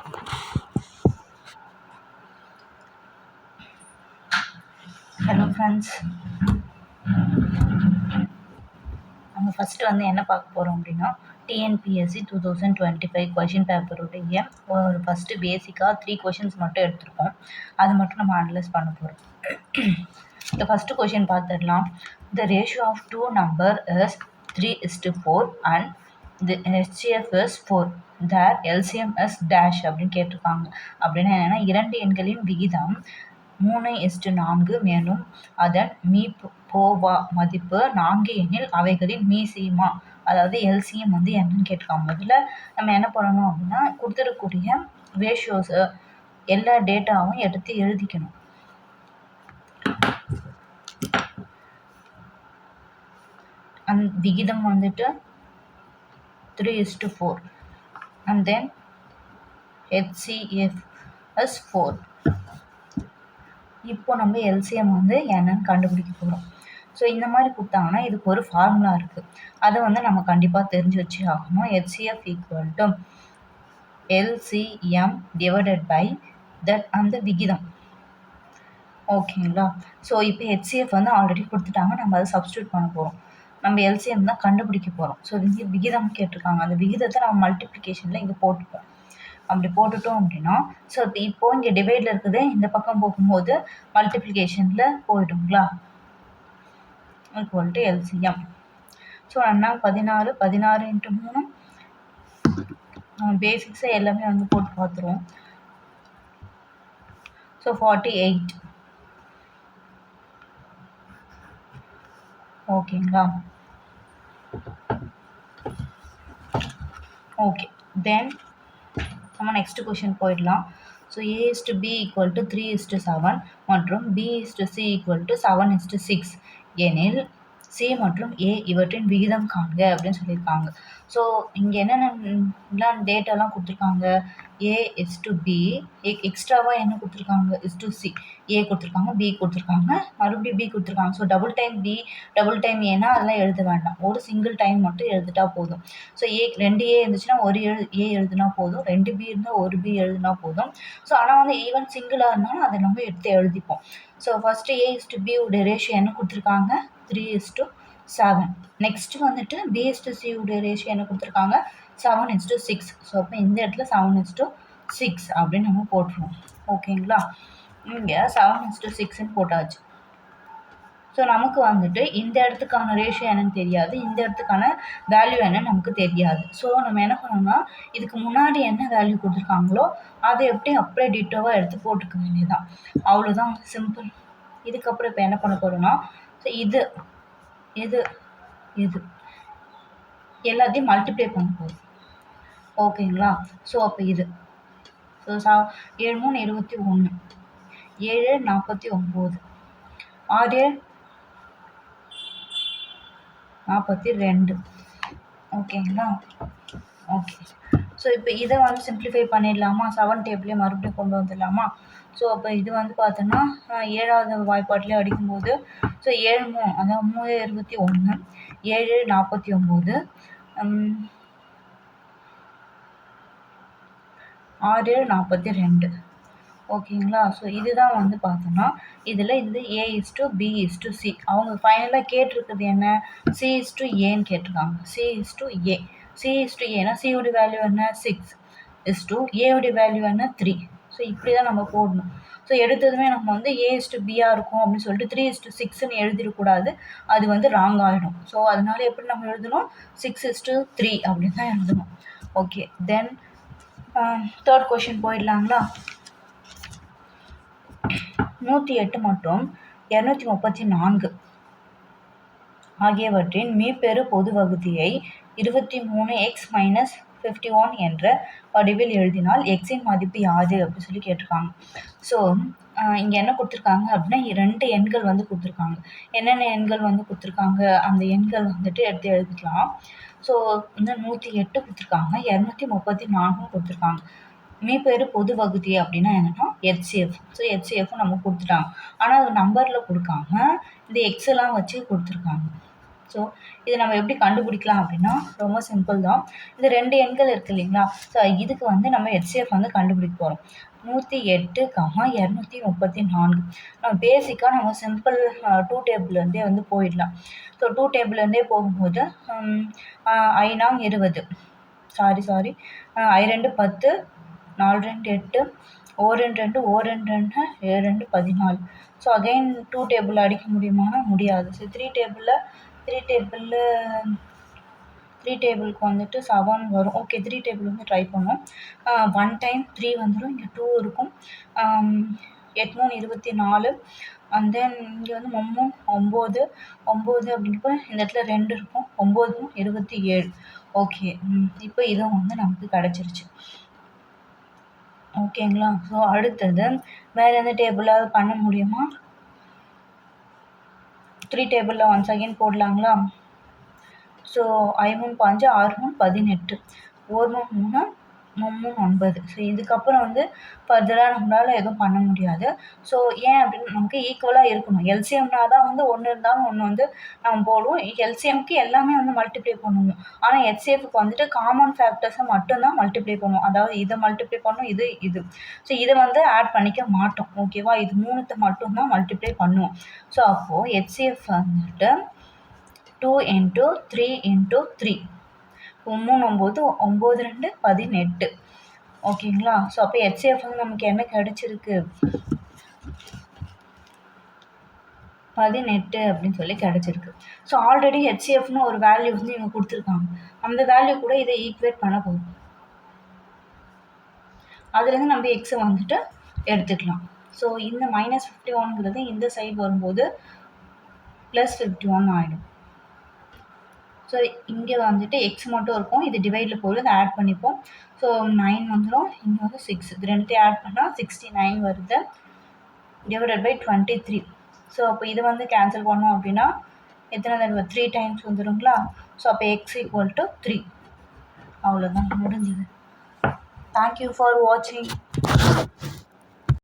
Hello friends, நம்ம first வந்து என்ன பார்க்க போகிறோம் அப்படின்னா டிஎன்பிஎஸ்சி 2025 கொஷின் பேப்பருடைய ஒரு ஃபஸ்ட்டு பேசிக்காக 3 கொஷின்ஸ் மட்டும் எடுத்திருக்கோம். அது மட்டும் நம்ம அனலைஸ் பண்ண போகிறோம். இந்த ஃபஸ்ட்டு கொஷின் பார்த்துடலாம். The ratio of 2 number is 3:4 and the HCF is 4. Their LCM is dash அப்படின்னு கேட்டிருக்காங்க. அப்படின்னா என்னென்னா, 2 எண்களின் விகிதம் 3:4 மேலும் அதன் மீ போவா மதிப்பு 4 எனில் அவைகளின் மீசிமா, அதாவது எல்சிஎம் வந்து என்னன்னு கேட்டிருக்காங்க. முதல்ல நம்ம என்ன பண்ணணும் அப்படின்னா, கொடுத்துருக்கக்கூடிய ரேஷியோஸு எல்லா டேட்டாவும் எடுத்து எழுதிக்கணும். அந்த விகிதம் வந்துட்டு 3:4 and then HCF is 4. இப்போ நம்ம எல்சிஎம் வந்து என்னன்னு கண்டுபிடிக்க போகிறோம். ஸோ இந்த மாதிரி கொடுத்தாங்கன்னா இதுக்கு ஒரு ஃபார்முலா இருக்குது. அதை வந்து நம்ம கண்டிப்பாக தெரிஞ்சு வச்சு ஆகணும். HCF equal to LCM divided by that அந்த விகிதம். ஓகேங்களா? ஸோ இப்போ HCF வந்து ஆல்ரெடி கொடுத்துட்டாங்க, நம்ம அதை சப்ஸ்டியூட் பண்ண போகிறோம். நம்ம எல்சிஎம் தான் கண்டுபிடிக்க போகிறோம். ஸோ இங்கே விகிதம் கேட்டிருக்காங்க, அந்த விகிதத்தை நம்ம மல்டிப்ளிகேஷனில் இங்கே போட்டுப்போம். அப்படி போட்டுட்டோம் அப்படின்னா, ஸோ இப்போ இங்கே டிவைடில் இருக்குது, இந்த பக்கம் போகும்போது மல்டிப்ளிகேஷனில் போயிடுங்களா? Equal to LCM. ஸோ என்ன 16 × 3 பேசிக்ஸை எல்லாமே வந்து போட்டு பார்த்துருவோம். ஸோ 48. ஓகேங்களா? ஓகே, தென் நம்ம நெக்ஸ்ட் கொஷின் போயிடலாம். ஸோ A:B = 3:7 மற்றும் B:C = 7:6 எனில் C மற்றும் A இவற்றின் விகிதம் காண்க அப்படின்னு சொல்லியிருக்காங்க. ஸோ இங்கே என்னென்ன டேட்டாலாம் கொடுத்துருக்காங்க? A:B, எக்ஸ்ட்ராவாக என்ன கொடுத்துருக்காங்க? C. A கொடுத்துருக்காங்க, B கொடுத்துருக்காங்க, மறுபடியும் B கொடுத்துருக்காங்க. So double time B, double time ஏன்னா அதெல்லாம் எழுத வேண்டாம், ஒரு சிங்கிள் டைம் மட்டும் எழுதிட்டா போதும். ஸோ 2 A இருந்துச்சுன்னா ஒரு A எழுதுனா போதும், 2 B இருந்தால் ஒரு B எழுதுனா போதும். ஸோ ஆனால் வந்து ஈவன் சிங்கிளாக இருந்தாலும் அதை நம்ம எடுத்து எழுதிப்போம். ஸோ ஃபஸ்ட்டு A:B உடைய ரேஷியோ என்ன கொடுத்துருக்காங்க? 3:7. நெக்ஸ்ட்டு வந்துட்டு B:C உடைய ரேஷியோ என்ன கொடுத்துருக்காங்க? 7:6. ஸோ அப்போ இந்த இடத்துல 7:6 அப்படின்னு நம்ம போட்டுருவோம். ஓகேங்களா? இங்கே 7:6ன்னு போட்டாச்சு. ஸோ நமக்கு வந்துட்டு இந்த இடத்துக்கான ரேஷியோ என்னன்னு தெரியாது, இந்த இடத்துக்கான வேல்யூ என்னன்னு நமக்கு தெரியாது. ஸோ நம்ம என்ன பண்ணோம்னா, இதுக்கு முன்னாடி என்ன வேல்யூ கொடுத்துருக்காங்களோ அதை எப்படி அப்படியே டிட்டோவாக எடுத்து போட்டுக்க வேண்டியதுதான். அவ்வளோதான், சிம்பிள். இதுக்கப்புறம் இப்போ என்ன பண்ண போகிறோம்னா, ஸோ இது எல்லாத்தையும் மல்டிப்ளை பண்ண போகிறோம். ஓகேங்களா? ஸோ அப்போ இது ஸோ 7 3 21, 7 49, 6 42. ஓகேங்களா? ஓகே. ஸோ இப்போ இதை வந்து சிம்பிளிஃபை பண்ணிடலாமா? 7 டேபிளே மறுபடியும் கொண்டு வந்துடலாமா? ஸோ அப்போ இது வந்து பார்த்தோன்னா 7வது வாய்ப்பாட்டிலே அடிக்கும்போது, ஸோ 7 3 அதாவது 3 21, 7 49, 6 42. ஓகேங்களா? ஸோ இதுதான் வந்து பார்த்தோன்னா இதில் இந்த A:B:C. அவங்க ஃபைனலாக கேட்டிருக்குது என்ன? C:Aன்னு கேட்டிருக்காங்க. C:A. C:Aனா C-உடைய வேல்யூ என்ன? 6. A-உடைய வேல்யூ என்ன? 3. ஸோ இப்படி தான் நம்ம போடணும். ஸோ எடுத்ததுமே நம்ம வந்து A:B இருக்கும் அப்படின்னு சொல்லிட்டு 3:6ன்னு எழுதிடக்கூடாது, அது வந்து ராங் ஆகிடும். ஸோ அதனால எப்படி நம்ம எழுதணும்? 6:3 அப்படின்னு தான் எழுதணும். ஓகே, தென் தேர்ட் கொஷின் போயிடலாங்களா? 108 மற்றும் 234 ஆகியவற்றின் மீப்பெரு பொது வகுதியை 23x - 51 என்ற வடிவில் எழுதினால் எக்ஸின் மதிப்பு யாது அப்படின்னு சொல்லி கேட்டிருக்காங்க. ஸோ இங்கே என்ன கொடுத்துருக்காங்க அப்படின்னா, 2 எண்கள் வந்து கொடுத்துருக்காங்க. என்னென்ன எண்கள் வந்து கொடுத்துருக்காங்க? அந்த எண்கள் வந்துட்டு எடுத்து எழுதிக்கலாம். ஸோ இந்த 108 கொடுத்துருக்காங்க, 234 கொடுத்துருக்காங்க. மீப்பெரு பொது வகுதி அப்படின்னா என்னென்னா HCF. ஸோ HCF நம்ம கொடுத்துட்டாங்க, ஆனால் அது நம்பரில் கொடுக்காம இந்த எக்ஸெல்லாம் வச்சு கொடுத்துருக்காங்க. ஸோ இதை நம்ம எப்படி கண்டுபிடிக்கலாம் அப்படின்னா ரொம்ப சிம்பிள் தான். இந்த 2 எண்கள் இருக்குது இல்லைங்களா? ஸோ இதுக்கு வந்து நம்ம HCF வந்து கண்டுபிடிக்க போகிறோம். 108, 234. நம்ம பேசிக்காக நம்ம சிம்பிள் 2 டேபிள்லேருந்தே வந்து போயிடலாம். ஸோ 2 டேபிள்லேருந்தே போகும்போது ஐநாங் 20, sorry I2 10, 4 2 8, O2 2, O2 2, 7 2 14. So again 2 table அடிக்க முடியுமானா முடியாது. ஸோ 3 டேபிளுக்கு வந்துட்டு 7 வரும். ஓகே, 3 டேபிள் வந்து ட்ரை பண்ணுவோம். 1 டைம் 3 வந்துடும், இங்கே 2 இருக்கும். 8 3 24, அண்ட் தென் இங்கே வந்து 9 அப்படின்றப்ப இந்த இடத்துல 2 இருக்கும். 9 27. ஓகே, இப்போ இதுவும் வந்து நமக்கு கிடச்சிருச்சு. ஓகேங்களா? ஸோ அடுத்தது வேறு எந்த டேபிளாவது பண்ண முடியுமா? 3 டேபிளில் ஒன்ஸ் அகெயின் போடலாங்களா? So I3 5, R3 18, O3 3, M3 9. So இதுக்கப்புறம் வந்து ஃபர்தராக நம்மளால் எதுவும் பண்ண முடியாது. ஸோ ஏன் அப்படின்னு நமக்கு ஈக்குவலாக இருக்கணும். எல்சிஎம்னா தான் வந்து ஒன்று இருந்தாலும் ஒன்று வந்து நம்ம போடுவோம். எல்சிஎம்க்கு எல்லாமே வந்து மல்டிப்ளை பண்ணுவோம். ஆனால் HCFக்கு வந்துட்டு காமன் ஃபேக்டர்ஸை மட்டும்தான் மல்டிப்ளை பண்ணுவோம். அதாவது இதை மல்டிப்ளை பண்ணும், இது. ஸோ இதை வந்து ஆட் பண்ணிக்க மாட்டோம். ஓகேவா? இது 3த்தை மட்டும்தான் மல்டிப்ளை பண்ணுவோம். ஸோ அப்போது HCF வந்துட்டு 2 × 3 × 3, 3 9, 9 2 18. ஓகேங்களா? ஸோ அப்போ HCF வந்து நமக்கு என்ன கிடச்சிருக்கு? 18 அப்படின்னு சொல்லி கிடச்சிருக்கு. ஸோ ஆல்ரெடி HCFனு ஒரு வேல்யூ வந்து இவங்க கொடுத்துருக்காங்க. அந்த வேல்யூ கூட இதை ஈக்குவேட் பண்ண போகும். அதுலேருந்து நம்ம எக்ஸை வந்துட்டு எடுத்துக்கலாம். ஸோ இந்த -51ங்கிறது இந்த சைடு வரும்போது +51 ஆகிடும். ஸோ இங்கே வந்துட்டு எக்ஸ் மட்டும் இருக்கும். இது டிவைடில் போய் அதை ஆட் பண்ணிப்போம். ஸோ 9 வந்துடும், இங்கே வந்து 6. இது ரெண்டுத்தையும் ஆட் பண்ணால் 69 வருது, /23. ஸோ அப்போ இது வந்து கேன்சல் பண்ணோம் அப்படின்னா எத்தனை தடவை? 3 டைம்ஸ் வந்துடுங்களா? ஸோ அப்போ x = 3. அவ்வளோதான், முடிஞ்சது. தேங்க்யூ ஃபார் வாட்சிங்.